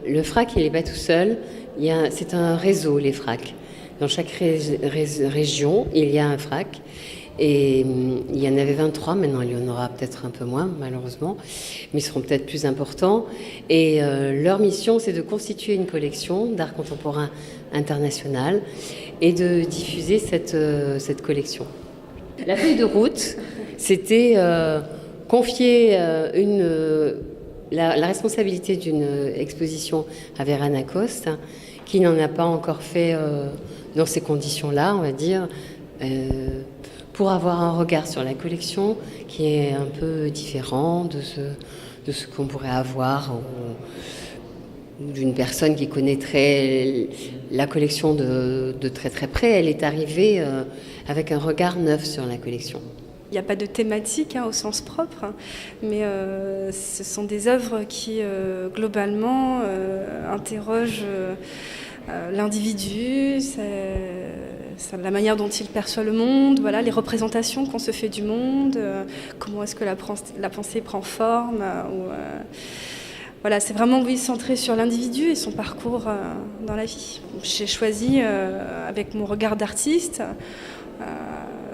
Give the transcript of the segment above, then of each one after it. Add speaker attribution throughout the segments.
Speaker 1: Le FRAC, il n'est pas tout seul. C'est un réseau, les FRAC. Dans chaque région, il y a un FRAC. Et il y en avait 23, maintenant il y en aura peut-être un peu moins, malheureusement, mais ils seront peut-être plus importants. Et leur mission, c'est de constituer une collection d'art contemporain international et de diffuser cette collection. La feuille de route, c'était confier la responsabilité d'une exposition à Vera Coste, qui n'en a pas encore fait dans ces conditions-là, on va dire, pour avoir un regard sur la collection qui est un peu différent de ce qu'on pourrait avoir d'une personne qui connaîtrait la collection de très très près. Elle est arrivée avec un regard neuf sur la collection.
Speaker 2: Il n'y a pas de thématique au sens propre, mais ce sont des œuvres qui globalement interrogent l'individu, c'est la manière dont il perçoit le monde, voilà, les représentations qu'on se fait du monde, comment est-ce que la pensée prend forme. Voilà, c'est vraiment centré sur l'individu et son parcours dans la vie. J'ai choisi avec mon regard d'artiste.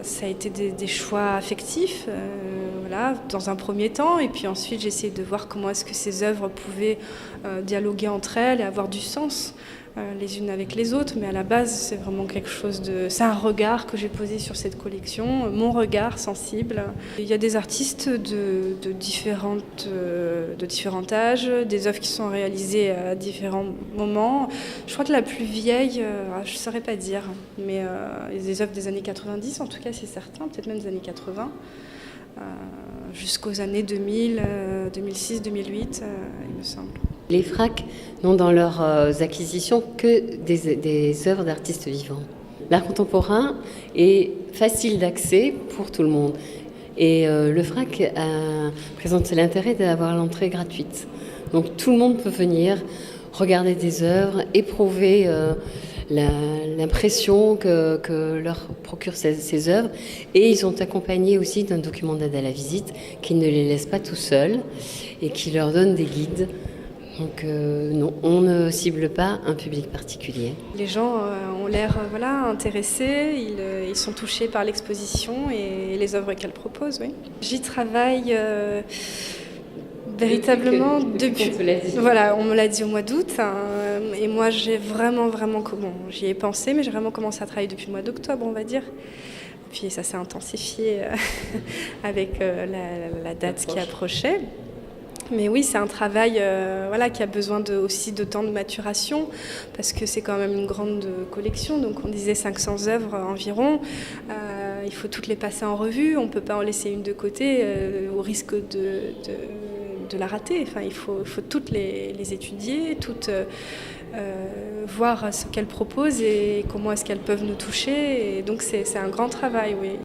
Speaker 2: Ça a été des choix affectifs, voilà, dans un premier temps, et puis ensuite j'ai essayé de voir comment est-ce que ces œuvres pouvaient dialoguer entre elles et avoir du sens les unes avec les autres, mais à la base c'est vraiment quelque chose c'est un regard que j'ai posé sur cette collection, mon regard sensible. Il y a des artistes de différents âges, des œuvres qui sont réalisées à différents moments. Je crois que la plus vieille, je ne saurais pas dire, mais des œuvres des années 90 en tout cas, c'est certain, peut-être même des années 80, jusqu'aux années 2000, 2006, 2008, il me semble.
Speaker 1: Les FRAC n'ont dans leurs acquisitions que des œuvres d'artistes vivants. L'art contemporain est facile d'accès pour tout le monde. Et le FRAC présente l'intérêt d'avoir l'entrée gratuite. Donc tout le monde peut venir regarder des œuvres, éprouver l'impression que leur procurent ces œuvres. Et ils sont accompagnés aussi d'un document d'aide à la visite qui ne les laisse pas tout seuls et qui leur donne des guides. Donc non, on ne cible pas un public particulier.
Speaker 2: Les gens ont l'air intéressés, ils sont touchés par l'exposition et les œuvres qu'elle propose. Oui. J'y travaille véritablement depuis. Voilà, on me l'a dit au mois d'août, et moi j'ai vraiment j'y ai pensé, mais j'ai vraiment commencé à travailler depuis le mois d'octobre, on va dire. Puis ça s'est intensifié avec la date qui approchait. Mais oui, c'est un travail qui a besoin aussi de temps de maturation, parce que c'est quand même une grande collection, donc on disait 500 œuvres environ. Il faut toutes les passer en revue, on ne peut pas en laisser une de côté au risque de la rater. Enfin, il faut toutes les étudier, toutes voir ce qu'elles proposent et comment est-ce qu'elles peuvent nous toucher. Et donc c'est un grand travail, oui.